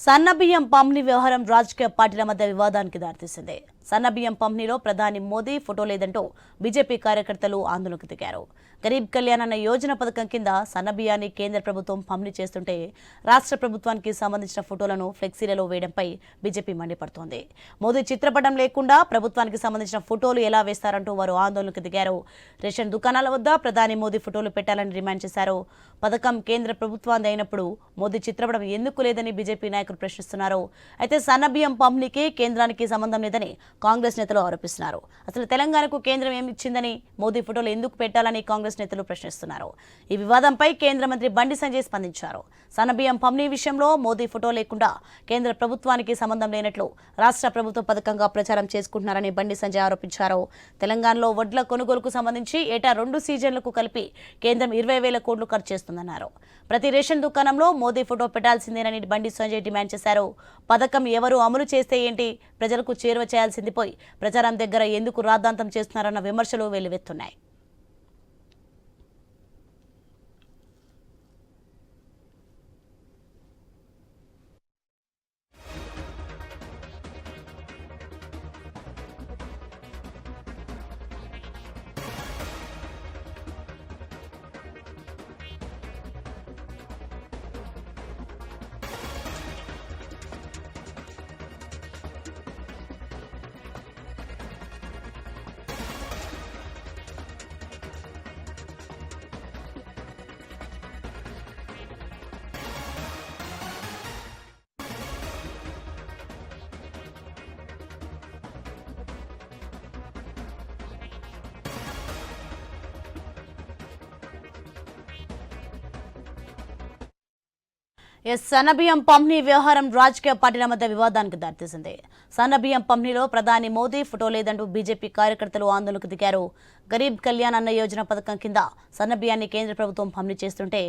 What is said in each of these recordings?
సన్నబియ్యం పంపిణీ వ్యవహారం రాజకీయ పార్టీల మధ్య వివాదానికి దారితీసింది. సన్నబియ్యం పంపిణీలో ప్రధాని మోదీ ఫోటో లేదంటూ బీజేపీ కార్యకర్తలు ఆందోళనకు దిగారు. గరీబ్ కళ్యాణ్ అన్న యోజన పథకం కింద సన్నబియ్యాన్ని కేంద్ర ప్రభుత్వం పంపిణీ చేస్తుంటే రాష్ట్ర ప్రభుత్వానికి సంబంధించిన ఫోటోలను ఫ్లెక్సీలలో వేయడంపై బీజేపీ మండిపడుతోంది. మోదీ చిత్రపటం లేకుండా ప్రభుత్వానికి సంబంధించిన ఫోటోలు ఎలా వేస్తారంటూ వారు ఆందోళనకు దిగారు. రేషన్ దుకాణాల వద్ద ప్రధాని మోదీ ఫోటోలు పెట్టాలని డిమాండ్ చేశారు. పథకం కేంద్ర ప్రభుత్వాన్ని అయినప్పుడు మోదీ చిత్రపటం ఎందుకు లేదని బీజేపీ నాయకులు ప్రశ్నిస్తున్నారు. అయితే సన్నబియ్యం పంపిణీకి కేంద్రానికి సంబంధం లేదని కాంగ్రెస్ నేతలు ఆరోపిస్తున్నారు. అసలు తెలంగాణకు కేంద్రం ఏమి ఇచ్చిందని మోదీ ఫోటోలు ఎందుకు పెట్టాలని కాంగ్రెస్ నేతలు ప్రశ్నిస్తున్నారు. ఈ వివాదంపై కేంద్ర మంత్రి బండి సంజయ్ స్పందించారు. సన్నబియ్యం పంపిణీ విషయంలో మోదీ ఫోటో లేకుండా కేంద్ర ప్రభుత్వానికి సంబంధం లేనట్లు రాష్ట్ర ప్రభుత్వ పథకంగా ప్రచారం చేసుకుంటున్నారని బండి సంజయ్ ఆరోపించారు. తెలంగాణలో వడ్ల కొనుగోలుకు సంబంధించి ఏటా 2 సీజన్లకు కలిపి కేంద్రం 20,000 కోట్లు ఖర్చు చేస్తుందన్నారు. ప్రతి రేషన్ దుకాణంలో మోదీ ఫోటో పెట్టాల్సిందేనని బండి సంజయ్ డిమాండ్ చేశారు. పథకం ఎవరు అమలు చేస్తే ఏంటి, ప్రజలకు చేరువ చేయాల్సింది పోయి ప్రచారం దగ్గర ఎందుకు రాద్ధాంతం చేస్తున్నారన్న విమర్శలు వెల్లువెత్తున్నాయి. సన్నబియ్యం పంపిణీ వ్యవహారం రాజకీయ పార్టీల మధ్య వివాదానికి దారితీసింది. సన్నబియ్యం పంపిణీలో ప్రధాని మోదీ ఫోటో లేదంటూ బీజేపీ కార్యకర్తలు ఆందోళనకు దిగారు. గరీబ్ కళ్యాణ్ అన్న యోజన పథకం కింద సన్నబియ్యాన్ని కేంద్ర ప్రభుత్వం పంపిణీ చేస్తుంటే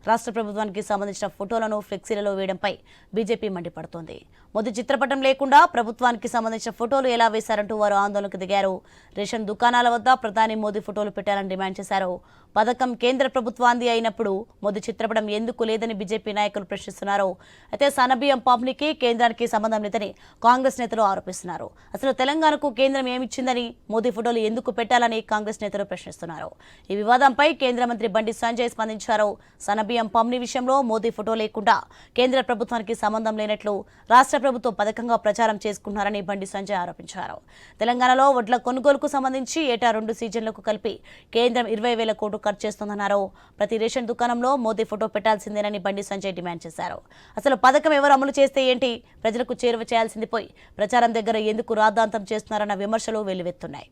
రాష్ట్ర ప్రభుత్వానికి సంబంధించిన ఫోటోలను ఫ్లెక్సీలలో వేయడంపై బీజేపీ మండిపడుతోంది. మోదీ చిత్రపటం లేకుండా ప్రభుత్వానికి సంబంధించిన ఫోటోలు ఎలా వేశారంటూ వారు ఆందోళనకు దిగారు. రేషన్ దుకాణాల వద్ద ప్రధాని మోదీ ఫోటోలు పెట్టాలని డిమాండ్ చేశారు. పథకం కేంద్ర ప్రభుత్వాన్ని అయినప్పుడు మోదీ చిత్రపటం ఎందుకు లేదని బీజేపీ నాయకులు ప్రశ్నిస్తున్నారు. అయితే సన్నబియ్యం పంపిణీకి కేంద్రానికి సంబంధం లేదని కాంగ్రెస్ నేతలు ఆరోపిస్తున్నారు. అసలు తెలంగాణకు కేంద్రం ఏమిచ్చిందని మోదీ ఫోటోలు ఎందుకు పెట్టాలని కాంగ్రెస్ నేతలు ప్రశ్నిస్తున్నారు. ఈ వివాదంపై కేంద్ర మంత్రి బండి సంజయ్ స్పందించారు. సన్నబియ్యం పంపిణీ విషయంలో మోదీ ఫోటో లేకుండా కేంద్ర ప్రభుత్వానికి సంబంధం లేనట్లు రాష్ట్ర ప్రభుత్వం పథకంగా ప్రచారం చేసుకుంటున్నారని బండి సంజయ్ ఆరోపించారు. తెలంగాణలో వడ్ల కొనుగోలుకు సంబంధించి ఏటా 2 సీజన్లకు కలిపి కేంద్రం 20,000 కోట్లు ఖర్చు చేస్తుందన్నారు. ప్రతి రేషన్ దుకాణంలో మోదీ ఫోటో పెట్టాల్సిందేనని బండి సంజయ్ డిమాండ్ చేశారు. అసలు పథకం ఎవరు అమలు చేస్తే ఏంటి, ప్రజలకు చేరువ చేయాల్సింది పోయి ప్రచారం దగ్గర ఎందుకు రాద్ధాంతం చేస్తున్నారన్న విమర్శలు వెల్లువెత్తున్నాయి.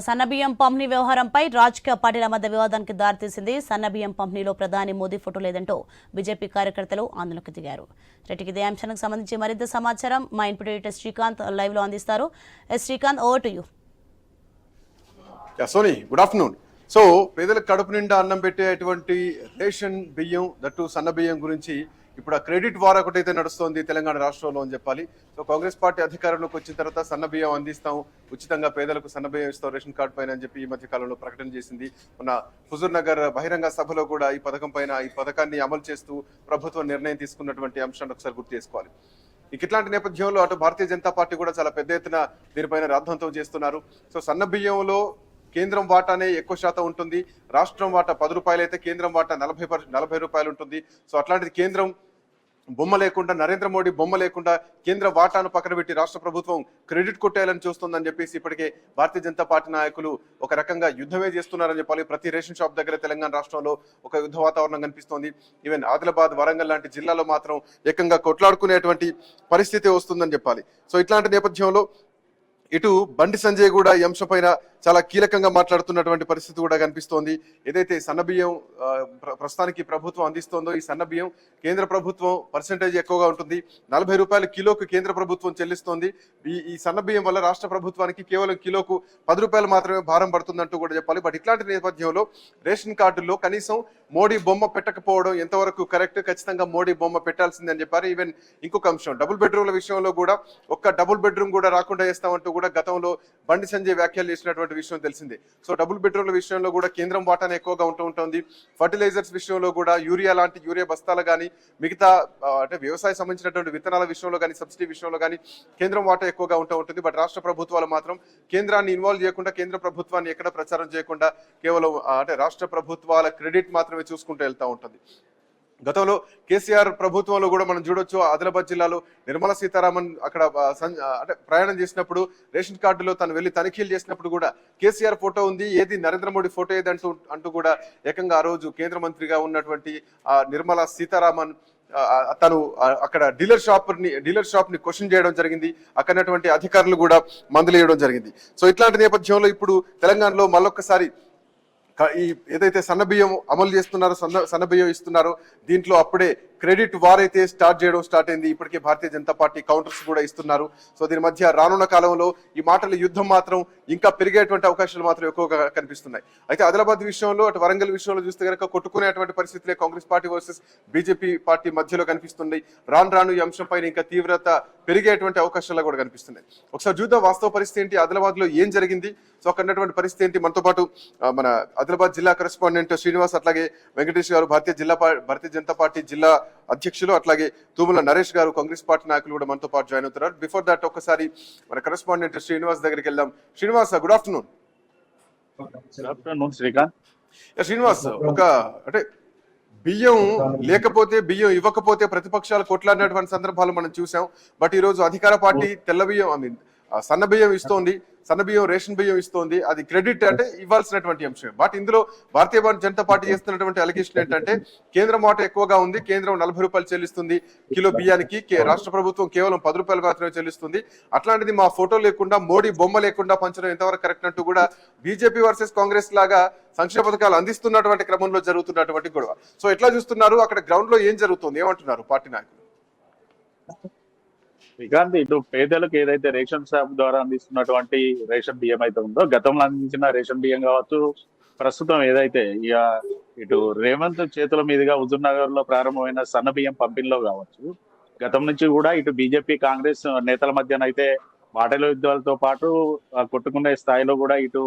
సన్నబియ్యం పంపిణీ వ్యవహారంపై రాజకీయ పార్టీల మధ్య వివాదానికి దారితీసింది. సన్నబియ్యం పంపిణీలో ప్రధాని మోదీ ఫోటో లేదంటూ బీజేపీ కార్యకర్తలు ఆందోళనకు దిగారు. రెడ్డికి ఇదే అంశానికి సంబంధించి మరింత సమాచారం మా ఇన్పుట్ ఎడిటర్ శ్రీకాంత్ లైవ్ లో అందిస్తారు. Srikanth, over to you. Soni, good afternoon. So పేదలకు కడుపు నిండా అన్నం పెట్టేటువంటి రేషన్ బియ్యం, దట్టు సన్న బియ్యం గురించి ఇప్పుడు ఆ క్రెడిట్ వార్ ఒకటైతే నడుస్తోంది తెలంగాణ రాష్ట్రంలో అని చెప్పాలి. సో కాంగ్రెస్ పార్టీ అధికారంలోకి వచ్చిన తర్వాత సన్న బియ్యం అందిస్తాం, ఉచితంగా పేదలకు సన్న బియ్యం ఇస్తాం రేషన్ కార్డు పైన అని చెప్పి ఈ మధ్య కాలంలో ప్రకటన చేసింది. మన హుజూర్ నగర్ బహిరంగ సభలో కూడా ఈ పథకం పైన, ఈ పథకాన్ని అమలు చేస్తూ ప్రభుత్వం నిర్ణయం తీసుకున్నటువంటి అంశాన్ని ఒకసారి గుర్తు చేసుకోవాలి. ఇట్లాంటి నేపథ్యంలో అటు భారతీయ జనతా పార్టీ కూడా చాలా పెద్ద ఎత్తున దీనిపైన రాద్ధాంతం చేస్తున్నారు. సో సన్న బియ్యంలో కేంద్రం వాటానే ఎక్కువ శాతం ఉంటుంది. రాష్ట్రం వాటా 10 రూపాయలు అయితే కేంద్రం వాటా 40 రూపాయలు ఉంటుంది. సో అట్లాంటిది కేంద్రం బొమ్మ లేకుండా, నరేంద్ర మోడీ బొమ్మ లేకుండా కేంద్ర వాటాను పక్కన పెట్టి రాష్ట్ర ప్రభుత్వం క్రెడిట్ కొట్టేయాలని చూస్తుందని చెప్పేసి ఇప్పటికే భారతీయ జనతా పార్టీ నాయకులు ఒక రకంగా యుద్ధమే చేస్తున్నారని చెప్పాలి. ప్రతి రేషన్ షాప్ దగ్గర తెలంగాణ రాష్ట్రంలో ఒక యుద్ధ వాతావరణం కనిపిస్తోంది. ఈవెన్ ఆదిలాబాద్, వరంగల్ లాంటి జిల్లాలో మాత్రం ఏకంగా కొట్లాడుకునేటువంటి పరిస్థితి వస్తుందని చెప్పాలి. సో ఇట్లాంటి నేపథ్యంలో ఇటు బండి సంజయ్ కూడా ఈ అంశం పైన చాలా కీలకంగా మాట్లాడుతున్నటువంటి పరిస్థితి కూడా కనిపిస్తోంది. ఏదైతే సన్నబియ్యం ప్రస్తుతానికి ప్రభుత్వం అందిస్తోందో ఈ సన్నబియ్యం కేంద్ర ప్రభుత్వం పర్సెంటేజ్ ఎక్కువగా ఉంటుంది. 40 రూపాయలు కిలోకు కేంద్ర ప్రభుత్వం చెల్లిస్తోంది. ఈ సన్నబియ్యం వల్ల రాష్ట్ర ప్రభుత్వానికి కేవలం కిలోకు 10 రూపాయలు మాత్రమే భారం పడుతుందంటూ కూడా చెప్పాలి. బట్ ఇట్లాంటి నేపథ్యంలో రేషన్ కార్డుల్లో కనీసం మోడీ బొమ్మ పెట్టకపోవడం ఎంతవరకు కరెక్ట్? ఖచ్చితంగా మోడీ బొమ్మ పెట్టాల్సిందని చెప్పారు. ఈవెన్ ఇంకొక అంశం, డబుల్ బెడ్రూమ్ల విషయంలో కూడా ఒక్క డబుల్ బెడ్రూమ్ కూడా రాకుండా చేస్తామంటూ కూడా గతంలో బండి సంజయ్ వ్యాఖ్యలు చేసినటువంటి విషయం తెలిసిందే. సో డబుల్ బెడ్రూమ్ల విషయంలో కూడా కేంద్రం వాటాను ఎక్కువగా ఉంటుంది. ఫర్టిలైజర్స్ విషయంలో కూడా యూరియా లాంటి యూరియా బస్తాలు కానీ మిగతా అంటే వ్యవసాయ సంబంధించినటువంటి విత్తనాల విషయంలో కానీ సబ్సిడీ విషయంలో కానీ కేంద్రం వాటా ఎక్కువగా ఉంటుంది. బట్ రాష్ట్ర ప్రభుత్వాలు మాత్రం కేంద్రాన్ని ఇన్వాల్వ్ చేయకుండా, కేంద్ర ప్రభుత్వాన్ని ఎక్కడ ప్రచారం చేయకుండా కేవలం అంటే రాష్ట్ర ప్రభుత్వాల క్రెడిట్ మాత్రమే చూసుకుంటూ వెళ్తూ ఉంటుంది. గతంలో కేసీఆర్ ప్రభుత్వంలో కూడా మనం చూడొచ్చు, ఆదిలాబాద్ జిల్లాలో నిర్మలా సీతారామన్ అక్కడ అంటే ప్రయాణం చేసినప్పుడు రేషన్ కార్డులో తను వెళ్ళి తనిఖీలు చేసినప్పుడు కూడా కేసీఆర్ ఫోటో ఉంది, ఏది నరేంద్ర మోడీ ఫోటో ఏది అంటూ కూడా ఏకంగా ఆ రోజు కేంద్ర మంత్రిగా ఉన్నటువంటి నిర్మలా సీతారామన్ తను అక్కడ డీలర్ షాప్ ని క్వశ్చన్ చేయడం జరిగింది. అక్కడటువంటి అధికారులు కూడా మందులేయడం జరిగింది. సో ఇట్లాంటి నేపథ్యంలో ఇప్పుడు తెలంగాణలో మళ్ళొక్కసారి ఈ ఏదైతే సన్నబియ్యం అమలు చేస్తున్నారో, సన్నబియ్యం ఇస్తున్నారో దీంట్లో అప్పుడే క్రెడిట్ వార్ అయితే స్టార్ట్ అయింది. ఇప్పటికే భారతీయ జనతా పార్టీ కౌంటర్స్ కూడా ఇస్తున్నారు. సో దీని మధ్య రానున్న కాలంలో ఈ మాటల యుద్ధం మాత్రం ఇంకా పెరిగేటువంటి అవకాశాలు మాత్రం ఎక్కువగా కనిపిస్తున్నాయి. అయితే ఆదిలాబాద్ విషయంలో అటు వరంగల్ విషయంలో చూస్తే కనుక కొట్టుకునేటువంటి పరిస్థితులే Congress party versus BJP party మధ్యలో కనిపిస్తుంది. రాను ఈ అంశం పైన ఇంకా తీవ్రత పెరిగేటువంటి అవకాశాలు కూడా కనిపిస్తున్నాయి. ఒకసారి చూద్దాం వాస్తవ పరిస్థితి ఏంటి, ఆదిలాబాద్ లో ఏం జరిగింది. సో అక్కడ ఉన్నటువంటి పరిస్థితి ఏంటి. మనతో పాటు మన ఆదిలాబాద్ జిల్లా కరెస్పాండెంట్ శ్రీనివాస్, అట్లాగే వెంకటేష్ గారు భారతీయ జనతా పార్టీ జిల్లా అధ్యక్షులు, అట్లాగే తుమ్మల నరేష్ గారు కాంగ్రెస్ పార్టీ నాయకులు కూడా మనతో పాటు జాయిన్ అవుతున్నారు. బిఫోర్ దట్ ఒకసారి మన కరెస్పాండెంట్ శ్రీనివాస్ దగ్గరికి వెళ్దాం. Srinivas, good afternoon. శ్రీకాంత్. శ్రీనివాస్, ఒక అంటే బియ్యం లేకపోతే, బియ్యం ఇవ్వకపోతే ప్రతిపక్షాలు కొట్లాడినటువంటి సందర్భాలు మనం చూసాం. బట్ ఈ రోజు అధికార పార్టీ తెల్ల బియ్యం సన్న బియ్యం ఇస్తోంది, సన్న బియ్యం రేషన్ బియ్యం ఇస్తోంది. అది క్రెడిట్ అంటే ఇవ్వాల్సినటువంటి అంశం. బట్ ఇందులో భారతీయ జనతా పార్టీ చేస్తున్నటువంటి అలిగేషన్ ఏంటంటే కేంద్రం మాట ఎక్కువగా ఉంది, కేంద్రం 40 రూపాయలు చెల్లిస్తుంది కిలో బియ్యానికి, రాష్ట్ర ప్రభుత్వం కేవలం 10 రూపాయలు మాత్రమే చెల్లిస్తుంది. అట్లాంటిది మా ఫోటో లేకుండా, మోడీ బొమ్మ లేకుండా పంచడం ఎంతవరకు కరెక్ట్ అంటూ కూడా బీజేపీ వర్సెస్ కాంగ్రెస్ లాగా సంక్షేమ పథకాలు అందిస్తున్నటువంటి క్రమంలో జరుగుతున్నటువంటి గొడవ. సో ఎట్లా చూస్తున్నారు, అక్కడ గ్రౌండ్ లో ఏం జరుగుతుంది, ఏమంటున్నారు పార్టీ నాయకులు? శ్రీకాంత్, ఇటు పేదలకు ఏదైతే రేషన్ షాప్ ద్వారా అందిస్తున్నటువంటి రేషన్ బియ్యం అయితే ఉందో, గతంలో అందించిన రేషన్ బియ్యం కావచ్చు, ప్రస్తుతం ఏదైతే ఇటు రేవంత్ చేతుల మీదుగా హుజూర్ నగర్ లో ప్రారంభమైన సన్న బియ్యం పంపిణీలో కావచ్చు, గతం నుంచి కూడా ఇటు బీజేపీ కాంగ్రెస్ నేతల మధ్యనైతే మాటల యుద్ధాలతో పాటు కొట్టుకునే స్థాయిలో కూడా ఇటు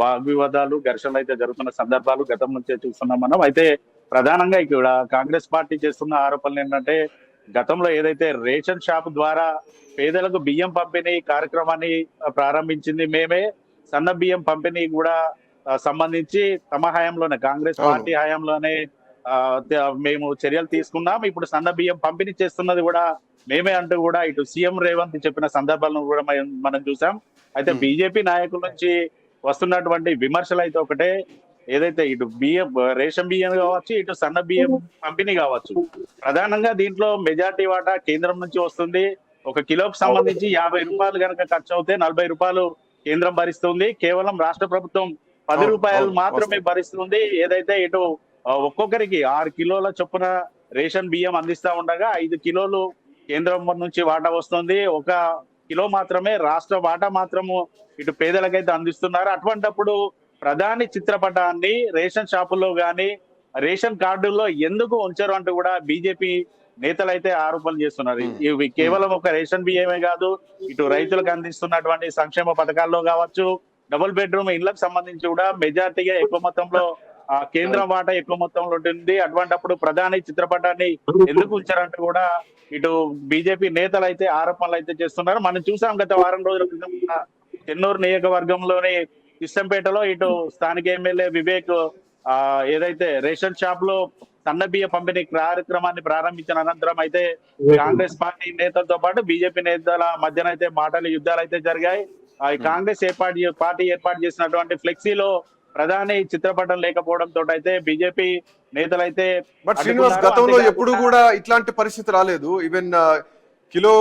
వాగ్వివాదాలు, ఘర్షణలు అయితే జరుగుతున్న సందర్భాలు గతం నుంచే చూస్తున్నాం మనం. అయితే ప్రధానంగా ఇక్కడ కాంగ్రెస్ పార్టీ చేస్తున్న ఆరోపణలు ఏంటంటే, గతంలో ఏదైతే రేషన్ షాప్ ద్వారా పేదలకు బియ్యం పంపిణీ కార్యక్రమాన్ని ప్రారంభించింది మేమే, సన్న బియ్యం పంపిణీ కూడా సంబంధించి తమ హయాంలోనే, కాంగ్రెస్ పార్టీ హయాంలోనే మేము చర్యలు తీసుకున్నాం, ఇప్పుడు సన్న బియ్యం పంపిణీ చేస్తున్నది కూడా మేమే అంటూ కూడా ఇటు సీఎం రేవంత్ చెప్పిన సందర్భాలను కూడా మనం చూసాం. అయితే బీజేపీ నాయకుల నుంచి వస్తున్నటువంటి విమర్శలు అయితే ఒకటే, ఏదైతే ఇటు బియ్యం రేషన్ బియ్యం కావచ్చు, ఇటు సన్న బియ్యం పంపిణీ కావచ్చు, ప్రధానంగా దీంట్లో మెజార్టీ వాటా కేంద్రం నుంచి వస్తుంది. ఒక కిలోకి సంబంధించి 50 రూపాయలు కనుక ఖర్చు అవుతే 40 రూపాయలు కేంద్రం భరిస్తుంది. కేవలం రాష్ట్ర ప్రభుత్వం 10 రూపాయలు మాత్రమే భరిస్తుంది. ఏదైతే ఇటు ఒక్కొక్కరికి 6 కిలోల చొప్పున రేషన్ బియ్యం అందిస్తా ఉండగా 5 కిలోలు కేంద్రం నుంచి వాటా వస్తుంది. 1 కిలో మాత్రమే రాష్ట్ర వాటా మాత్రము ఇటు పేదలకైతే అందిస్తున్నారు. అటువంటప్పుడు ప్రధాని చిత్రపటాన్ని రేషన్ షాపుల్లో గాని, రేషన్ కార్డుల్లో ఎందుకు ఉంచరు అంటూ కూడా బీజేపీ నేతలు అయితే ఆరోపణలు చేస్తున్నారు. ఇవి కేవలం ఒక రేషన్ బియ్యమే కాదు, ఇటు రైతులకు అందిస్తున్నటువంటి సంక్షేమ పథకాల్లో కావచ్చు, డబుల్ బెడ్రూమ్ ఇళ్లకు సంబంధించి కూడా మెజార్టీగా ఎక్కువ మొత్తంలో కేంద్రం వాటా ఎక్కువ మొత్తంలో ఉంటుంది. అటువంటిప్పుడు ప్రధాని చిత్రపటాన్ని ఎందుకు ఉంచారంటూ కూడా ఇటు బీజేపీ నేతలు అయితే ఆరోపణలు అయితే చేస్తున్నారు. మనం చూసాం గత వారం రోజుల క్రితం చెన్నూరు నియోజకవర్గంలోని కిష్టంపేటలో ఇటు స్థానిక ఎమ్మెల్యే వివేక్ ఏదైతే రేషన్ షాప్ లో సన్న బియ్య పంపిణీ కార్యక్రమాన్ని ప్రారంభించిన అనంతరం అయితే కాంగ్రెస్ పార్టీ నేతలతో పాటు బీజేపీ నేతల మధ్యనైతే మాటల యుద్ధాలు అయితే జరిగాయి. కాంగ్రెస్ పార్టీ ఏర్పాటు చేసినటువంటి ఫ్లెక్సీలో ప్రధాని చిత్రపటం లేకపోవడంతో అయితే బీజేపీ నేతలైతే. బట్ శ్రీనివాస్, గతంలో ఎప్పుడు కూడా ఇట్లాంటి పరిస్థితి రాలేదు. ఈవెన్ కిలో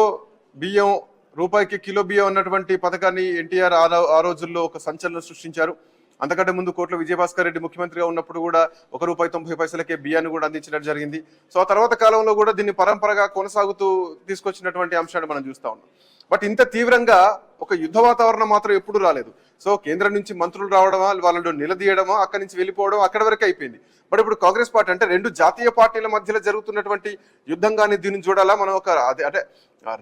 బియ్యం రూపాయికి కిలో బియ్యం అన్నటువంటి పథకాన్ని ఎన్టీఆర్ ఆ రోజుల్లో ఒక సంచలనం సృష్టించారు. అంతకంటే ముందు కోట్ల విజయభాస్కర్ రెడ్డి ముఖ్యమంత్రిగా ఉన్నప్పుడు కూడా ₹1.90 బియ్యాన్ని కూడా అందించడం జరిగింది. సో ఆ తర్వాత కాలంలో కూడా దీన్ని పరంపరగా కొనసాగుతూ తీసుకొచ్చినటువంటి అంశాన్ని మనం చూస్తా ఉన్నాం. బట్ ఇంత తీవ్రంగా ఒక యుద్ధ వాతావరణం మాత్రం ఎప్పుడు రాలేదు. సో కేంద్రం నుంచి మంత్రులు రావడమా, వాళ్ళను నిలదీయడమా, అక్కడి నుంచి వెళ్ళిపోవడం అక్కడి వరకు అయిపోయింది. బట్ ఇప్పుడు కాంగ్రెస్ పార్టీ అంటే రెండు జాతీయ పార్టీల మధ్యలో జరుగుతున్నటువంటి యుద్ధంగానే దీన్ని చూడాలా మనం, ఒక అంటే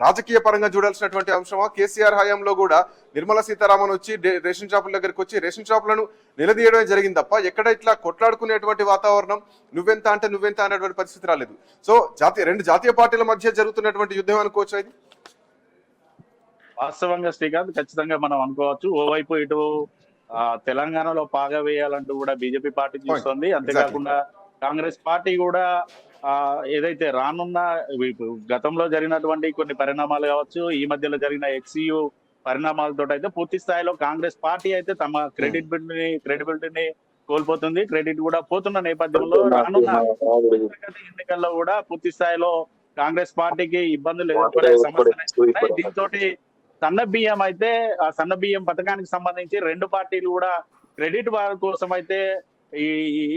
రాజకీయ పరంగా చూడాల్సినటువంటి అంశమా? కేసీఆర్ హయాంలో కూడా నిర్మలా సీతారామన్ వచ్చి రేషన్ షాపుల దగ్గరికి వచ్చి రేషన్ షాపులను నిలదీయడమే జరిగింది తప్ప ఎక్కడ ఇట్లా కొట్లాడుకునేటువంటి వాతావరణం నువ్వెంత అంటే నువ్వెంత అనేటువంటి పరిస్థితి రాలేదు. సో రెండు జాతీయ పార్టీల మధ్య జరుగుతున్నటువంటి యుద్ధం అనుకోవచ్చు ఇది. వాస్తవంగా శ్రీకాంత్ ఖచ్చితంగా మనం అనుకోవచ్చు. ఓవైపు ఇటు తెలంగాణలో పాగా వేయాలంటూ కూడా బీజేపీ పార్టీ చూస్తుంది. అంతేకాకుండా కాంగ్రెస్ పార్టీ కూడా ఏదైతే రానున్న గతంలో జరిగినటువంటి కొన్ని పరిణామాలు కావచ్చు, ఈ మధ్యలో జరిగిన ఎక్స్యూ పరిణామాలతో అయితే పూర్తి స్థాయిలో కాంగ్రెస్ పార్టీ అయితే తమ క్రెడిబిలిటీని కోల్పోతుంది. క్రెడిట్ కూడా పోతున్న నేపథ్యంలో రానున్న ఎన్నికల్లో కూడా పూర్తి స్థాయిలో కాంగ్రెస్ పార్టీకి ఇబ్బందులు ఎదుర్కొనే సమస్యలు. దీంతో సన్న బియ్యం అయితే ఆ సన్న బియ్యం పథకానికి సంబంధించి రెండు పార్టీలు కూడా క్రెడిట్ వారి కోసం అయితే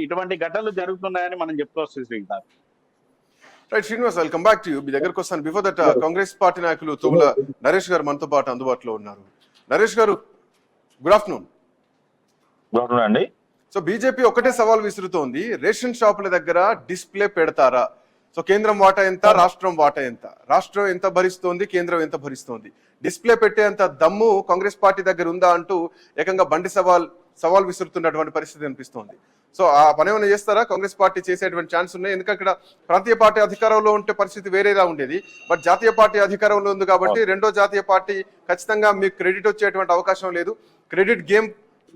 ఇటువంటి ఘటనలు జరుగుతున్నాయని మనం చెప్పుకోవచ్చు Srikanth. Right Srinivas, welcome back to you. మీ దగ్గరకు వస్తాను. బిఫోర్ దట్ కాంగ్రెస్ పార్టీ నాయకులు తుమ్మల నరేష్ గారు మనతో పాటు అందుబాటులో ఉన్నారు. నరేష్ గారు, గుడ్ ఆఫ్టర్నూన్. గుడ్ ఆఫ్టర్నూన్ అండి. సో బీజేపీ ఒకటే సవాల్ విసురుతోంది, రేషన్ షాపుల దగ్గర డిస్ప్లే పెడతారా? సో కేంద్రం వాటా ఎంత, రాష్ట్రం వాటా ఎంత, రాష్ట్రం ఎంత భరిస్తోంది, కేంద్రం ఎంత భరిస్తోంది, డిస్ప్లే పెట్టేంత దమ్ము కాంగ్రెస్ పార్టీ దగ్గర ఉందా అంటూ ఏకంగా బండి సవాల్ విసురుతున్నటువంటి పరిస్థితి అనిపిస్తోంది. సో ఆ పని ఏమైనా చేస్తారా? కాంగ్రెస్ పార్టీ చేసేటువంటి ఛాన్స్ ఉన్నాయి. ఎందుకంటే ఇక్కడ ప్రాంతీయ పార్టీ అధికారంలో ఉంటే పరిస్థితి వేరేలా ఉండేది. బట్ జాతీయ పార్టీ అధికారంలో ఉంది కాబట్టి రెండో జాతీయ పార్టీ ఖచ్చితంగా మీకు క్రెడిట్ వచ్చేటువంటి అవకాశం లేదు. క్రెడిట్ గేమ్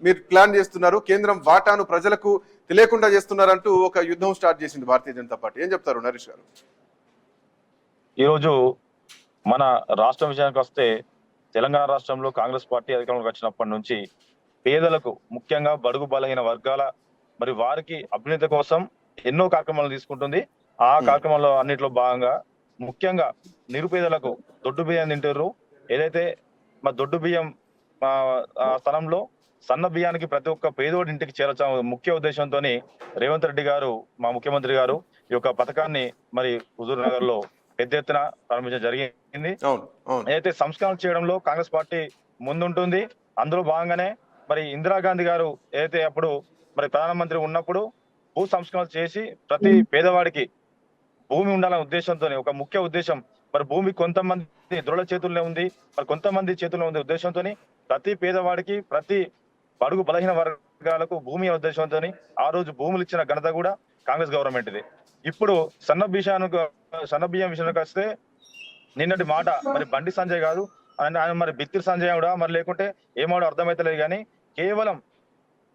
మీరు ప్లాన్ చేస్తున్నారు, కేంద్రం వాటాను ప్రజలకు తెలియకుండా చేస్తున్నారంటూ ఒక యుద్ధం స్టార్ట్ చేసింది భారతీయ జనతా పార్టీ. ఏం చెప్తారు నరేష్ గారు? ఈరోజు మన రాష్ట్రం విషయానికి వస్తే, తెలంగాణ రాష్ట్రంలో కాంగ్రెస్ పార్టీ అధికారంలోకి వచ్చినప్పటి నుంచి పేదలకు, ముఖ్యంగా బడుగు బలహీన వర్గాల మరి వారికి అభ్యున్నతి కోసం ఎన్నో కార్యక్రమాలు తీసుకుంటుంది. ఆ కార్యక్రమాల్లో అన్నింటిలో భాగంగా ముఖ్యంగా నిరుపేదలకు దొడ్డు బియ్యం తింటారు. ఏదైతే మా దొడ్డు బియ్యం స్థలంలో సన్న బియ్యానికి ప్రతి ఒక్క పేదోడి ఇంటికి చేరచ ముఖ్య ఉద్దేశంతో రేవంత్ రెడ్డి గారు, మా ముఖ్యమంత్రి గారు, ఈ యొక్క పథకాన్ని మరి హుజూర్ నగర్ లో పెద్ద ఎత్తున ప్రారంభించడం జరిగింది. ఏదైతే సంస్కరణ చేయడంలో కాంగ్రెస్ పార్టీ ముందుంటుంది. అందులో భాగంగానే మరి ఇందిరాగాంధీ గారు ఏదైతే అప్పుడు మరి ప్రధానమంత్రి ఉన్నప్పుడు భూ సంస్కరణ చేసి ప్రతి పేదవాడికి భూమి ఉండాలనే ఉద్దేశంతో, ఒక ముఖ్య ఉద్దేశం, మరి భూమి కొంతమంది దృఢ చేతుల్లో ఉంది, మరి కొంతమంది చేతుల్లో ఉంది ఉద్దేశంతో ప్రతి పేదవాడికి, ప్రతి బడుగు బలహీన వర్గాలకు భూమి ఉద్దేశంతో ఆ రోజు భూములు ఇచ్చిన ఘనత కూడా కాంగ్రెస్ గవర్నమెంట్ ఇది. ఇప్పుడు సన్న బియ్యం విషయానికి వస్తే నిన్నటి మాట మరి బండి సంజయ్ గారు ఆయన మరి బిత్తిరి సంజయ్ కూడా మరి లేకుంటే ఏమాడో అర్థమైతలేదు, కానీ కేవలం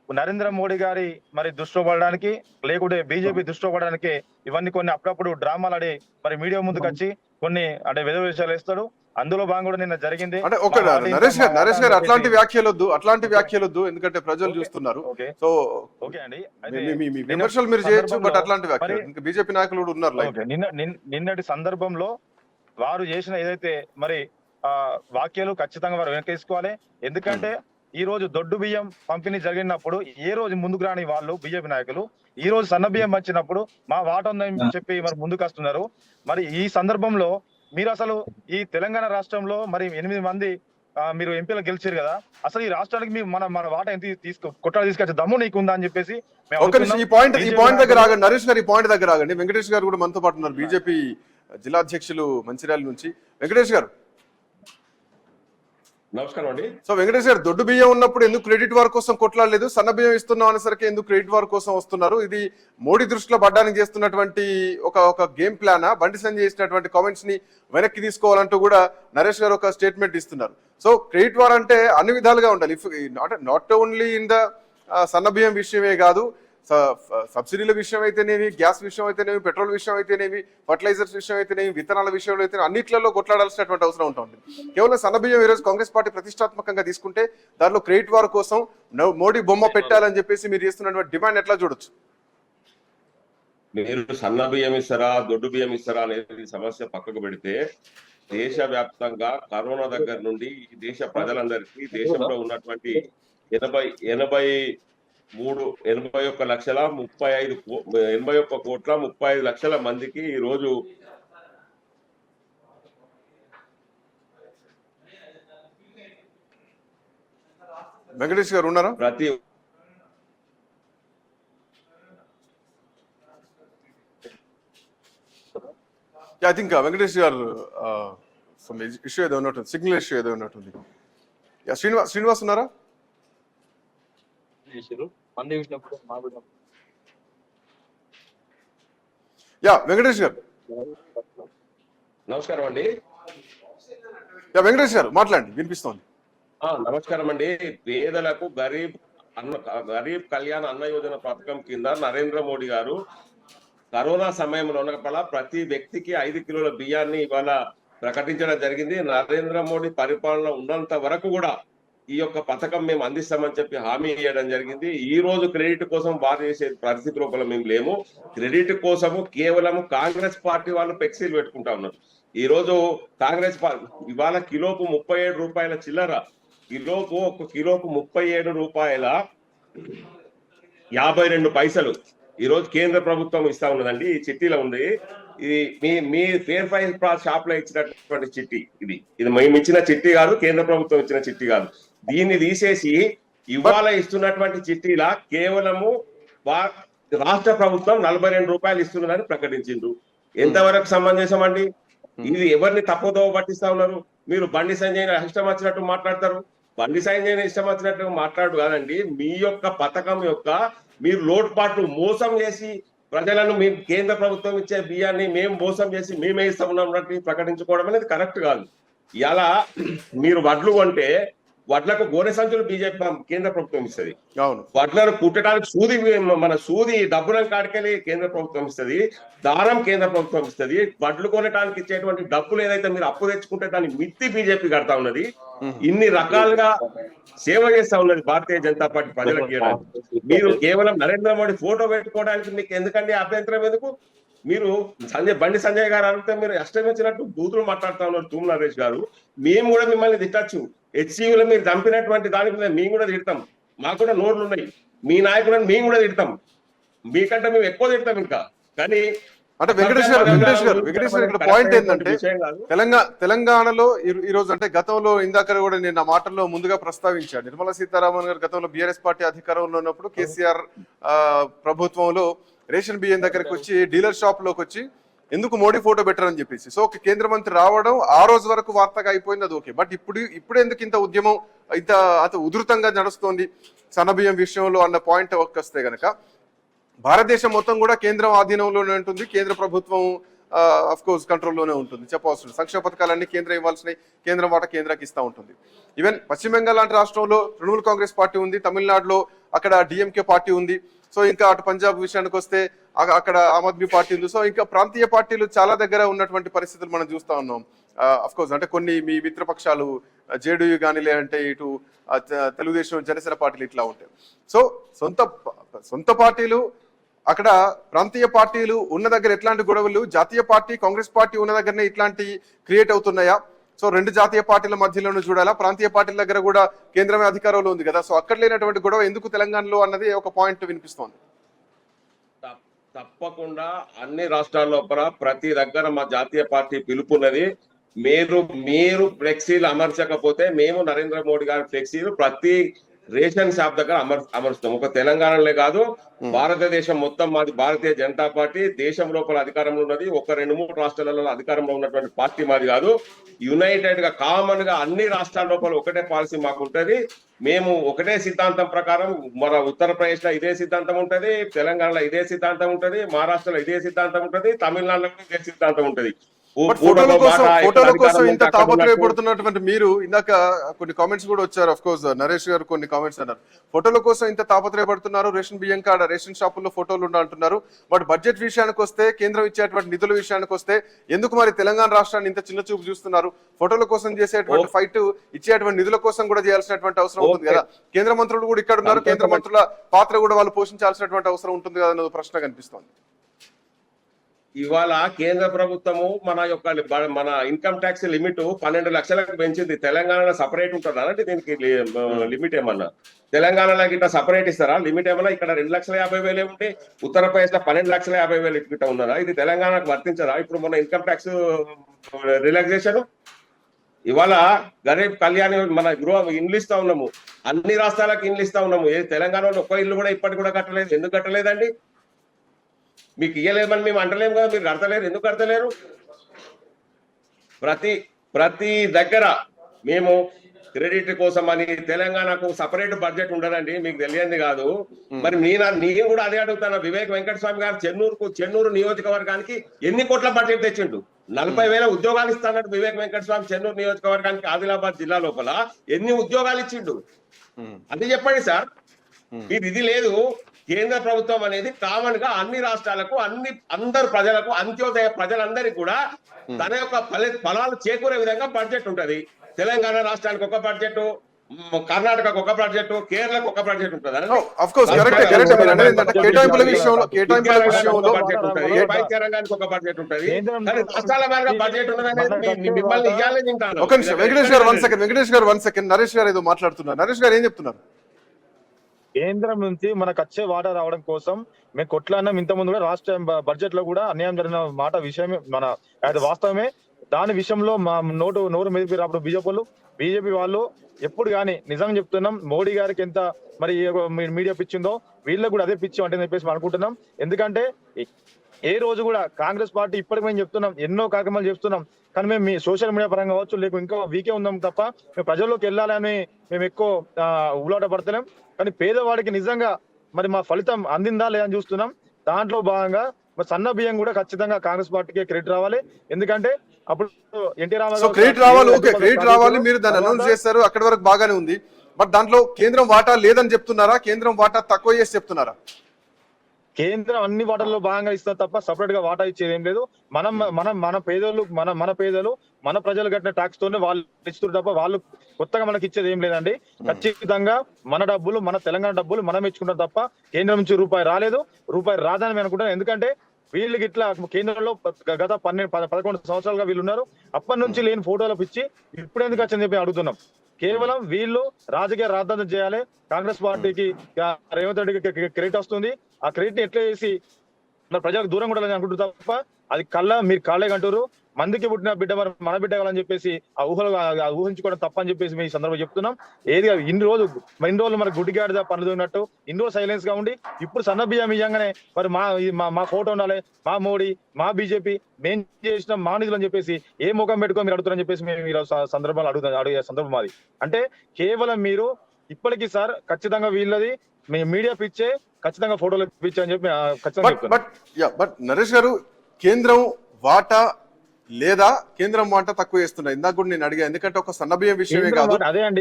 నరేంద్ర మోడీ గారి మరి దృష్టిలో పడడానికి, లేకుంటే బీజేపీ దృష్టిలో పడడానికి ఇవన్నీ కొన్ని అప్పుడప్పుడు డ్రామాలు ఆడి మరి మీడియా ముందుకు వచ్చి కొన్ని అంటే విధ విషయాలు వేస్తాడు. అందులో భాగం కూడా నిన్న జరిగింది. అంటే ఒక నరేష్ గారు అట్లాంటి వ్యాఖ్యలొద్దు ఎందుకంటే ప్రజలు చూస్తున్నారు. సో ఓకే అండి, విమర్శలు మీరు చేయొచ్చు, బట్ అట్లాంటి వ్యాఖ్యలు ఇంకా బీజేపీ నాయకులు కూడా ఉన్నారు. నిన్నటి సందర్భంలో వారు చేసిన ఏదైతే మరి వ్యాఖ్యలు ఖచ్చితంగా వారు వెనకేసుకోవాలి. ఎందుకంటే ఈ రోజు దొడ్డు బియ్యం పంపిణీ జరిగినప్పుడు ఏ రోజు ముందుకు రాని వాళ్ళు బీజేపీ నాయకులు ఈ రోజు సన్న బియ్యం వచ్చినప్పుడు మా వాట ఉందని చెప్పి మరి ముందుకు వస్తున్నారు. మరి ఈ సందర్భంలో మీరు అసలు ఈ తెలంగాణ రాష్ట్రంలో మరి 8 మంది మీరు ఎంపీలు గెలిచారు కదా, అసలు ఈ రాష్ట్రానికి మన వాట ఎంత కొట్టాలి తీసుకొచ్చే దమ్ము నీకుందా అని చెప్పేసి ఈ పాయింట్ దగ్గర ఆగండి నరేష్ గారు, ఈ పాయింట్ దగ్గర ఆగండి. వెంకటేష్ గారు కూడా మనతో పాటు ఉన్నారు, బీజేపీ జిల్లా అధ్యక్షులు మంచిర్యాల నుంచి. వెంకటేష్ గారు నమస్కారం అండి. సో వెంకటేష్ గారు, దొడ్డు బియ్యం ఉన్నప్పుడు ఎందుకు క్రెడిట్ వార్ కోసం కొట్లాడలేదు, సన్న బియ్యం ఇస్తున్నాం అనేసరికి ఎందుకు క్రెడిట్ వార్ కోసం వస్తున్నారు? ఇది మోడీ దృష్టిలో పడ్డానికి చేస్తున్నటువంటి ఒక గేమ్ ప్లానా? బండి సంజయ్ చేసినటువంటి కామెంట్స్ ని వెనక్కి తీసుకోవాలంటూ కూడా నరేష్ గారు ఒక స్టేట్మెంట్ ఇస్తున్నారు. సో క్రెడిట్ వార్ అంటే అన్ని విధాలుగా ఉండాలి. నాట్ ఓన్లీ ఇన్ ద సన్న బియ్యం విషయమే కాదు, సబ్సిడీల విషయం అయితేనేవి, గ్యాస్ విషయం అయితేనేవి, పెట్రోల్ విషయం అయితేనేవి, ఫర్టిలైజర్స్ విషయం అయితేనేవి, విత్తనాల విషయంలో అయితే అన్నిట్లలో కొట్లాడాల్సినటువంటి అవసరం ఉంటుంది. కేవలం సన్నబియ్యం ఈరోజు కాంగ్రెస్ పార్టీ ప్రతిష్టాత్మకంగా తీసుకుంటే దానిలో క్రెడిట్ వార్ కోసం మోడీ బొమ్మ పెట్టాలని చెప్పేసి మీరు చేస్తున్నటువంటి డిమాండ్ ఎట్లా చూడొచ్చు? మీరు సన్న బియ్యం ఇస్తారా, దొడ్డు బియ్యం ఇస్తారా అనేది సమస్య పక్కకు పెడితే, దేశవ్యాప్తంగా కరోనా దగ్గర నుండి ఈ దేశ ప్రజలందరికీ దేశంలో ఉన్నటువంటి 81,35,35,35 మందికి ఈ రోజు వెంకటేష్ గారు ఉన్నారా? ప్రతి ఐ థింక్ వెంకటేష్ గారు ఇష్యూ ఏదో ఉన్నట్టుంది, సిగ్నల్ ఇష్యూ ఏదో ఉన్నట్టుంది. శ్రీనివాస్ ఉన్నారా? వెంకటేష్ గారు. నమస్కారం అండి. వెంకటేష్ గారు మాట్లాడండి, వినిపిస్తోంది. నమస్కారం అండి. పేదలకు గరీబ్ కళ్యాణ్ అన్న యోజన పథకం కింద నరేంద్ర మోడీ గారు కరోనా సమయంలో ఉన్నప్పుడు ప్రతి వ్యక్తికి 5 కిలోల బియ్యాన్ని ఇవాళ ప్రకటించడం జరిగింది. నరేంద్ర మోడీ పరిపాలన ఉన్నంత వరకు కూడా ఈ యొక్క పథకం మేము అందిస్తామని చెప్పి హామీ ఇవ్వడం జరిగింది. ఈ రోజు క్రెడిట్ కోసం వారు చేసే పరిస్థితి లోపల మేము లేము. క్రెడిట్ కోసము కేవలం కాంగ్రెస్ పార్టీ వాళ్ళు ఫ్లెక్సీలు పెట్టుకుంటా ఉన్నారు. ఈ రోజు కాంగ్రెస్ పార్టీ ఇవాళ కిలోకు 37 రూపాయల చిల్లర, ఒక కిలోకు 37 రూపాయల 52 పైసలు ఈ రోజు కేంద్ర ప్రభుత్వం ఇస్తా ఉన్నదండి. ఈ చిట్టీలో ఉంది. ఇది మీ ఫేర్ ప్రైస్ షాప్ లో ఇచ్చినటువంటి చిట్టి. ఇది మేము ఇచ్చిన చిట్టి కాదు, కేంద్ర ప్రభుత్వం ఇచ్చిన చిట్టి కాదు. దీన్ని తీసేసి ఇవాళ ఇస్తున్నటువంటి చిట్టీలా కేవలము రాష్ట్ర ప్రభుత్వం 42 రూపాయలు ఇస్తున్నదని ప్రకటించిండ్రు. ఎంతవరకు సమంజసం అండి? ఇది ఎవరిని తప్పుదోవ పట్టిస్తా ఉన్నారు? మీరు బండి సంజయ్ ఇష్టం వచ్చినట్టు మాట్లాడతారు. బండి సంజయ్ ఇష్టం వచ్చినట్టు మాట్లాడు కాదండి. మీ యొక్క పథకం యొక్క మీరు లోటుపాట్లు మోసం చేసి ప్రజలను మేము కేంద్ర ప్రభుత్వం ఇచ్చే బియ్యాన్ని మేము మోసం చేసి మేమే ఇస్తామన్నట్టు ప్రకటించుకోవడం అనేది కరెక్ట్ కాదు. ఇలా మీరు వడ్లు కొంటే వడ్లకు గోనె సంచులు బీజేపీ కేంద్ర ప్రభుత్వం ఇస్తుంది. వడ్లను కుట్టడానికి సూది డబ్బులను కాడికెళ్ళి కేంద్ర ప్రభుత్వం ఇస్తుంది. దారం కేంద్ర ప్రభుత్వం ఇస్తుంది. వడ్లు కొనడానికి ఇచ్చేటువంటి డబ్బులు ఏదైతే మీరు అప్పు తెచ్చుకుంటే దాన్ని మిత్తి బీజేపీ కడతా ఉన్నది. ఇన్ని రకాలుగా సేవ చేస్తా ఉన్నది భారతీయ జనతా పార్టీ ప్రజలకు. మీరు కేవలం నరేంద్ర మోడీ ఫోటో పెట్టుకోవడానికి మీకు ఎందుకండి అభ్యంతరం? ఎందుకు? మీరు బండి సంజయ్ గారు అడిగితే మీరు అష్టమించినట్టు బూతులు మాట్లాడుతా ఉన్నారు తూము నరేష్ గారు. మేము కూడా మిమ్మల్ని తిట్టచ్చు. హెచ్సియులో మీరు చంపినటువంటి దాని మీద మేము కూడా తిడతాం. మాకు కూడా నోర్లు ఉన్నాయి. మీ నాయకులను మేము కూడా తిడతాం. మీకంటే మేము ఎక్కువ తిడతాం. ఇంకా కానీ అంటే వెంకటేష్ గారు ఇక్కడ పాయింట్ ఏంటంటే తెలంగాణలో ఈ రోజు అంటే గతంలో ఇందాక కూడా నేను నా మాటల్లో ముందుగా ప్రస్తావించాను. నిర్మలా సీతారామన్ గారు గతంలో బీఆర్ఎస్ పార్టీ అధికారంలో ఉన్నప్పుడు కేసీఆర్ ప్రభుత్వంలో రేషన్ బియ్యం దగ్గరకు వచ్చి డీలర్ షాప్ లోకి వచ్చి ఎందుకు మోడీ ఫోటో పెట్టారని చెప్పేసి సో ఒక కేంద్ర మంత్రి రావడం ఆ రోజు వరకు వార్తగా అయిపోయింది, అది ఓకే. బట్ ఇప్పుడు ఎందుకు ఇంత ఉద్యమం అంత ఉధృతంగా నడుస్తోంది సన్నబియ్యం విషయంలో అన్న పాయింట్ వస్తే గనక భారతదేశం మొత్తం కూడా కేంద్రం ఆధీనంలోనే ఉంటుంది. కేంద్ర ప్రభుత్వం అఫ్ కోర్స్ కంట్రోల్లోనే ఉంటుంది. చెప్పవలసిన సంక్షేమ పథకాలన్నీ కేంద్రం ఇవ్వాల్సినవి కేంద్రం వాటా కేంద్రానికి ఇస్తూ ఉంటుంది. ఈవెన్ పశ్చిమ బెంగాల్ లాంటి రాష్ట్రంలో తృణమూల్ కాంగ్రెస్ పార్టీ ఉంది, తమిళనాడులో అక్కడ డిఎంకే పార్టీ ఉంది. సో ఇంకా అటు పంజాబ్ విషయానికి వస్తే అక్కడ ఆమ్ ఆద్మీ పార్టీ ఉంది. సో ఇంకా ప్రాంతీయ పార్టీలు చాలా దగ్గర ఉన్నటువంటి పరిస్థితులు మనం చూస్తా ఉన్నాం. అఫ్ కోర్స్ అంటే కొన్ని మీ మిత్రపక్షాలు జేడీయూ కానీ లేదంటే ఇటు తెలుగుదేశం జనసేన పార్టీలు ఇట్లా ఉంటాయి. సో సొంత పార్టీలు అక్కడ ప్రాంతీయ పార్టీలు ఉన్న దగ్గర ఎట్లాంటి గొడవలు, జాతీయ పార్టీ కాంగ్రెస్ పార్టీ ఉన్న దగ్గరనే ఇట్లాంటి క్రియేట్ అవుతున్నాయా? సో రెండు జాతీయ పార్టీల మధ్యలోనూ చూడాలా, ప్రాంతీయ పార్టీల దగ్గర కూడా కేంద్రమే అధికారంలో ఉంది కదా. సో అక్కడ లేనటువంటి గొడవ ఎందుకు తెలంగాణలో అన్నది ఒక పాయింట్ వినిపిస్తోంది. తప్పకుండా అన్ని రాష్ట్రాల లోపల ప్రతి దగ్గర మా జాతీయ పార్టీ పిలుపున్నది. మీరు ఫ్లెక్సీలు అమర్చకపోతే మేము నరేంద్ర మోడీ గారి ఫ్లెక్సీలు ప్రతి రేషన్ షాప్ దగ్గర అమరుస్తాం. ఒక తెలంగాణలో కాదు, భారతదేశం మొత్తం మాది భారతీయ జనతా పార్టీ. దేశం లోపల అధికారంలో ఉన్నది. ఒక 2-3 రాష్ట్రాలలో అధికారంలో ఉన్నటువంటి పార్టీ మాది కాదు. యునైటెడ్ గా కామన్ గా అన్ని రాష్ట్రాల లోపల ఒకటే పాలసీ మాకు ఉంటది. మేము ఒకటే సిద్ధాంతం ప్రకారం మన ఉత్తరప్రదేశ్ లో ఇదే సిద్ధాంతం ఉంటది, తెలంగాణలో ఇదే సిద్ధాంతం ఉంటది, మహారాష్ట్రలో ఇదే సిద్ధాంతం ఉంటది, తమిళనాడులో ఇదే సిద్ధాంతం ఉంటది. ఫోటోల కోసం ఇంత తాపత్రయపడుతున్నటువంటి మీరు ఇందాక కొన్ని కామెంట్స్ కూడా వచ్చారు. అఫ్ కోర్స్ నరేష్ గారు కొన్ని కామెంట్స్ అన్నారు. ఫోటోల కోసం ఇంత తాపత్రయపడుతున్నారు, రేషన్ బియ్యం కాడ రేషన్ షాపుల్లో ఫోటోలు ఉండాలంటున్నారు. బట్ బడ్జెట్ విషయానికి వస్తే, కేంద్రం ఇచ్చేటువంటి నిధుల విషయానికి వస్తే ఎందుకు మరి తెలంగాణ రాష్ట్రాన్ని ఇంత చిన్న చూపు చూస్తున్నారు? ఫోటోల కోసం చేసేటువంటి ఫైట్ ఇచ్చేటువంటి నిధుల కోసం కూడా చేయాల్సినటువంటి అవసరం ఉంటుంది కదా. కేంద్ర మంత్రులు కూడా ఇక్కడ ఉన్నారు, కేంద్ర మంత్రుల పాత్ర కూడా వాళ్ళు పోషించాల్సినటువంటి అవసరం ఉంటుంది కదా అన్నది ప్రశ్న కనిపిస్తోంది. ఇవాళ కేంద్ర ప్రభుత్వము మన ఇన్కమ్ ట్యాక్స్ లిమిట్ 12 లక్షలకు పెంచింది. తెలంగాణలో సపరేట్ ఉంటుందా అంటే దీనికి లిమిట్ ఏమన్నా? తెలంగాణలో ఇట్లా సపరేట్ ఇస్తారా లిమిట్ ఏమన్నా? ఇక్కడ 2,50,000 ఉంటే ఉత్తరప్రదేశ్ లో 12,50,000 ఇట్లా ఉన్నదా? ఇది తెలంగాణకు వర్తించదా? ఇప్పుడు మన ఇన్కమ్ ట్యాక్స్ రిలాక్సేషన్ ఇవాళ గరీబ్ కళ్యాణ్ మన ఇండ్లు ఇస్తా ఉన్నాము, అన్ని రాష్ట్రాలకు ఇండ్లు ఇస్తా ఉన్నాము. తెలంగాణలో ఒక్క ఇల్లు కూడా ఇప్పటికి కూడా కట్టలేదు. ఎందుకు కట్టలేదండి? మీకు ఇయ్యలేమని మేము అంటలేము కదా, మీరు కడతలేరు. ఎందుకు కడతలేరు? ప్రతి దగ్గర మేము క్రెడిట్ కోసం అని తెలంగాణకు సపరేట్ బడ్జెట్ ఉండదండి, మీకు తెలియంది కాదు. మరి నేను కూడా అదే అడుగుతాను. వివేక్ వెంకటస్వామి గారు చెన్నూరు నియోజకవర్గానికి ఎన్ని కోట్ల బడ్జెట్ తెచ్చిండు? 40,000 ఉద్యోగాలు ఇస్తానట్టు వివేక్ వెంకటస్వామి చెన్నూరు నియోజకవర్గానికి ఆదిలాబాద్ జిల్లా లోపల ఎన్ని ఉద్యోగాలు ఇచ్చిండు అది చెప్పండి సార్. మీరు ఇది లేదు. కేంద్ర ప్రభుత్వం అనేది కామన్ గా అన్ని రాష్ట్రాలకు అందరు ప్రజలకు అంత్యోదయ ప్రజలందరికీ కూడా తన యొక్క ఫలాలు చేకూరే విధంగా బడ్జెట్ ఉంటది. తెలంగాణ రాష్ట్రానికి ఒక బడ్జెట్, కర్ణాటకకు ఒక బడ్జెట్, కేరళకు ఒక బడ్జెట్ ఉంటుంది. రంగానికి ఒక బడ్జెట్ ఉంటుంది. రాష్ట్రాల వారిగా బడ్జెట్ ఉన్నదనేది మిమ్మల్ని ఇవ్వాలని తింటాను. వెంకటేష్ గారు 1 సెకండ్. నరేష్ గారు ఏదో మాట్లాడుతున్నారు. నరేష్ గారు ఏం చెప్తున్నారు? కేంద్రం నుంచి మనకు వచ్చే వాటా రావడం కోసం మేము కొట్లాడినాం. ఇంతకుముందు కూడా రాష్ట్ర బడ్జెట్ లో కూడా అన్యాయం జరిగిన మాట విషయమే అది వాస్తవమే. దాని విషయంలో మా నోరు మెదిపి రావడం బీజేపీ వాళ్ళు ఎప్పుడు కానీ నిజంగా చెప్తున్నాం. మోడీ గారికి ఎంత మరి మీడియా పిచ్చిందో వీళ్ళకి కూడా అదే పిచ్చి అంటే చెప్పేసి అనుకుంటున్నాం. ఎందుకంటే ఏ రోజు కూడా కాంగ్రెస్ పార్టీ ఇప్పటికి మేము చెప్తున్నాం, ఎన్నో కార్యక్రమాలు చేస్తున్నాం. కానీ మేము మీ సోషల్ మీడియా పరంగా కావచ్చు, లేక ఇంకా వీకే ఉందాం తప్ప మేము ప్రజల్లోకి వెళ్ళాలని మేము ఎక్కువ ఉలాట పడతలేం. కానీ పేదవాడికి నిజంగా మరి మా ఫలితం అందిందా లేదని చూస్తున్నాం. దాంట్లో భాగంగా సన్న బియ్యం కూడా ఖచ్చితంగా కాంగ్రెస్ పార్టీకి క్రెడిట్ రావాలి. ఎందుకంటే అప్పుడు ఎన్టీ రామారావు క్రెడిట్ రావాలి. ఓకే, క్రెడిట్ రావాలి. మీరు దాన్ని అనౌన్స్ చేస్తారు, అక్కడి వరకు బాగానే ఉంది. బట్ దాంట్లో కేంద్రం వాటా లేదని చెప్తున్నారా? కేంద్రం వాటా తక్కువ చేసి చెప్తున్నారా? కేంద్రం అన్ని వాటాల్లో భాగంగా ఇస్తారు తప్ప సపరేట్ గా వాటా ఇచ్చేది ఏం లేదు. మన పేదలు మన ప్రజలు కట్టిన ట్యాక్స్ తోనే వాళ్ళు ఇస్తారు తప్ప వాళ్ళు కొత్తగా మనకి ఇచ్చేది ఏం లేదండి. ఖచ్చితంగా మన డబ్బులు, మన తెలంగాణ డబ్బులు మనం ఇచ్చుకుంటాం తప్ప కేంద్రం నుంచి రూపాయి రాలేదు, రూపాయి రాదని మేము అనుకుంటాం. ఎందుకంటే వీళ్ళకి ఇట్లా కేంద్రంలో గత 11 సంవత్సరాలుగా వీళ్ళు ఉన్నారు. అప్పటి నుంచి లేని ఫోటోలు పిచ్చి ఇప్పుడు ఎందుకు వచ్చిందని చెప్పి అడుగుతున్నాం. కేవలం వీళ్ళు రాజకీయ రాజధాని చేయాలి. కాంగ్రెస్ పార్టీకి రేవంత్ రెడ్డికి క్రెడిట్ వస్తుంది. ఆ క్రెడిట్ ని ఎట్లా చేసి ప్రజలకు దూరం ఉండాలని అనుకుంటారు తప్ప అది మీరు కాళ్ళే కంటారు. మందికి పుట్టిన బిడ్డ మన బిడ్డ కావాలని చెప్పేసి ఊహించుకోవడం తప్ప అని చెప్పేసి మేము ఈ సందర్భంగా చెప్తున్నాం. ఏది ఇన్ని రోజులు మరి గుడ్డిగాడిదా పనులు దొరికినట్టు ఇన్ని రోజులు సైలెన్స్ గా ఉండి ఇప్పుడు సన్న బియ్యం ఇయ్యంగానే మరి మా ఫోటో ఉండాలి, మా మోడీ, మా బీజేపీ, మేము చేసిన మా నిధులు అని చెప్పేసి ఏ ముఖం పెట్టుకొని మీరు అడుగుతారని చెప్పేసి మేము ఈ సందర్భాలు అడిగే సందర్భం అది. అంటే కేవలం మీరు ఇప్పటికీ సార్ ఖచ్చితంగా వీళ్ళది మీడియా పిచ్చే, ఖచ్చితంగా ఫోటోలు పిచ్చే అని చెప్పి ఖచ్చితంగా చెప్తున్నాం. బట్ నరేష్ గారు, కేంద్రం వాటా లేదా కేంద్రం వాటా తక్కువ చేస్తున్నారు? ఇందాక కూడా నేను అడిగా. ఎందుకంటే ఒక సన్న బియ్యం విషయమే కాదు,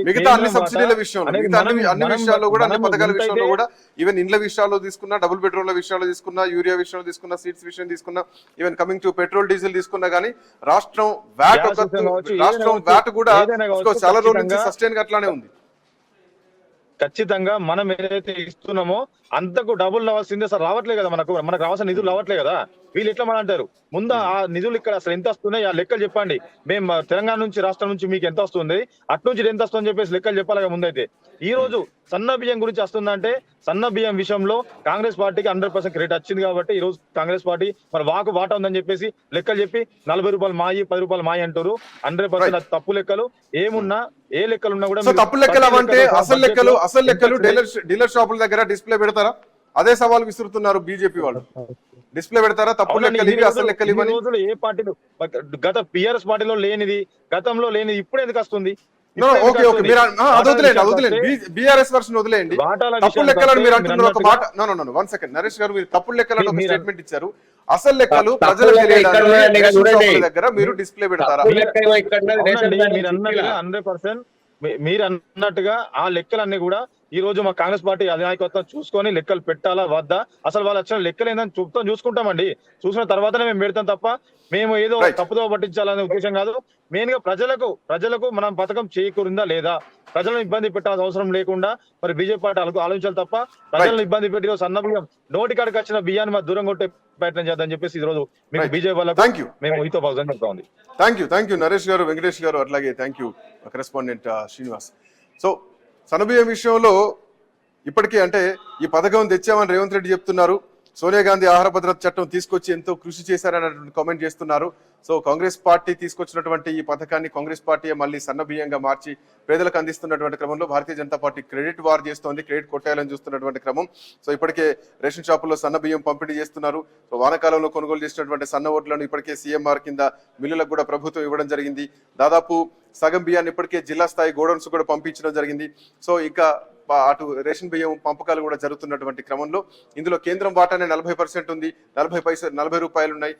మిగతా అన్ని సబ్సిడీల విషయంలో, మిగతా అన్ని విషయాల్లో కూడా, అన్ని పథకాల విషయంలో కూడా, ఈవెన్ ఇండ్ల విషయాల్లో తీసుకున్నా, డబుల్ బెడ్రూమ్ల విషయాల్లో తీసుకున్నా, యూరియా విషయంలో తీసుకున్నా, సీడ్స్ విషయం తీసుకున్నా, even coming to petrol diesel తీసుకున్నా గానీ రాష్ట్రం వ్యాట్ కూడా చాలా రోజుల నుంచి సస్టైన్ గా అట్లానే ఉంది. ఖచ్చితంగా మనం ఏదైతే ఇస్తున్నామో అంతకు డబుల్ రావాల్సిందే సార్. రావట్లేదు కదా, మనకు రావాల్సిన నిధులు రావట్లేదు కదా. వీళ్ళు ఎట్లా మన అంటారు? ముందు ఆ నిధులు ఇక్కడ అసలు ఎంత వస్తున్నాయి ఆ లెక్కలు చెప్పండి. మేము తెలంగాణ నుంచి, రాష్ట్రం నుంచి మీకు ఎంత వస్తుంది, అటు నుంచి ఎంత వస్తుందని చెప్పేసి లెక్కలు చెప్పాలి ముందైతే. ఈ రోజు సన్న బియ్యం గురించి వస్తుందంటే సన్న బియ్యం విషయంలో కాంగ్రెస్ పార్టీకి 100% క్రెడిట్ వచ్చింది కాబట్టి ఈ రోజు కాంగ్రెస్ పార్టీ మరి వాటా ఉందని చెప్పేసి లెక్కలు చెప్పి 40 రూపాయలు మాయి, 10 రూపాయలు మాయి అంటారు. 100% అది తప్పు లెక్కలు. ఏమున్నా ఏ లెక్కలు ఉన్నా కూడా తప్పు లెక్కలు అంటే అసలు లెక్కలు డీలర్ షాపుల దగ్గర డిస్ప్లే పెడతారా? అదే సవాల్ విసురుతున్నారు బీజేపీ వాళ్ళు. డిస్ప్లే పెడతారా? తప్పు లెక్కలు ఇవి, అసలు లెక్కలు ఇవని. ఏ పార్టీలు గత టీఆర్ఎస్ పార్టీలో లేనిది, గతంలో లేనిది ఇప్పుడు ఎందుకు వస్తుంది? బీఆర్ఎస్ వర్షన్ వదిలేయండి. తప్పుడు లెక్కలను మీరు అంటున్నారు ఒక మాట. 1 సెకండ్ నరేష్ గారు, మీరు తప్పుడు లెక్కలను ఒక స్టేట్మెంట్ ఇచ్చారు. అసలు లెక్కలు ప్రజలకు దగ్గర మీరు డిస్ప్లే పెడతారా? 100% మీరు అన్నట్టుగా ఆ లెక్కలన్నీ కూడా ఈ రోజు మా కాంగ్రెస్ పార్టీ అధినాయకత్వం చూసుకొని లెక్కలు పెట్టాలా వద్దా, అసలు వాళ్ళు వచ్చిన లెక్కలు ఏందని చూసుకుంటామండి. చూసిన తర్వాతనే మేము పెడతాం తప్ప మేము ఏదో Right. తప్పుదో పట్టించాలనే ఉద్దేశం కాదు. మెయిన్ గా ప్రజలకు మనం పథకం చేకూరిందా లేదా, ప్రజలను ఇబ్బంది పెట్టాల్సిన అవసరం లేకుండా మరి బీజేపీ పార్టీ ఆలోచించాలి తప్ప ప్రజలను ఇబ్బంది పెట్టి సన్న బియ్యం నోటికాడికి వచ్చిన బియ్యాన్ని మరి దూరం కొట్టే ప్రయత్నం చేద్దామని చెప్పేసి ఈ రోజు మీకు Right. బీజేపీ వాళ్ళకు Thank you. మేము హితో భాగం చెప్తా ఉంది. థ్యాంక్ యూ నరేష్ గారు, వెంకటేష్ గారు, అట్లాగే thank you correspondent Srinivas. So సన్నబియ్యం విషయంలో ఇప్పటికీ అంటే ఈ పథకం తెచ్చామని రేవంత్ రెడ్డి చెప్తున్నారు. సోనియా గాంధీ ఆహార భద్రత చట్టం తీసుకొచ్చి ఎంతో కృషి చేశారన్నటువంటి కామెంట్ చేస్తున్నారు. సో కాంగ్రెస్ పార్టీ తీసుకొచ్చినటువంటి ఈ పథకాన్ని కాంగ్రెస్ పార్టీ మళ్ళీ సన్న బియ్యంగా మార్చి పేదలకు అందిస్తున్నటువంటి క్రమంలో Bharatiya Janata party credit war చేస్తోంది, క్రెడిట్ కొట్టేయాలని చూస్తున్నటువంటి క్రమం. సో ఇప్పటికే రేషన్ షాపుల్లో సన్న బియ్యం పంపిణీ చేస్తున్నారు. సో వానాకాలంలో కొనుగోలు చేసినటువంటి సన్న ఓట్లను ఇప్పటికే సీఎంఆర్ కింద మిల్లులకు కూడా ప్రభుత్వం ఇవ్వడం జరిగింది. దాదాపు సగం బియ్యాన్ని ఇప్పటికే జిల్లా స్థాయి గోడౌన్స్ కూడా పంపించడం జరిగింది. సో ఇంకా అటు రేషన్ బియ్యం పంపకాలు కూడా జరుగుతున్నటువంటి క్రమంలో ఇందులో కేంద్రం వాటానే 40% ఉంది, 40 రూపాయలు ఉన్నాయి.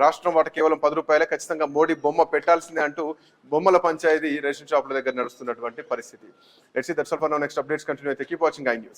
రాష్ట్రం వాటా కేవలం 10 రూపాయలే. ఖచ్చితంగా మోడీ బొమ్మ పెట్టాల్సిందే అంటూ బొమ్మల పంచాయతీ రేషన్ షాపుల దగ్గర నడుస్తున్నటువంటి పరిస్థితి. Let's see that's all for now. Next updates continue అయితే కీప్ వాచింగ్ ఐ న్యూస్.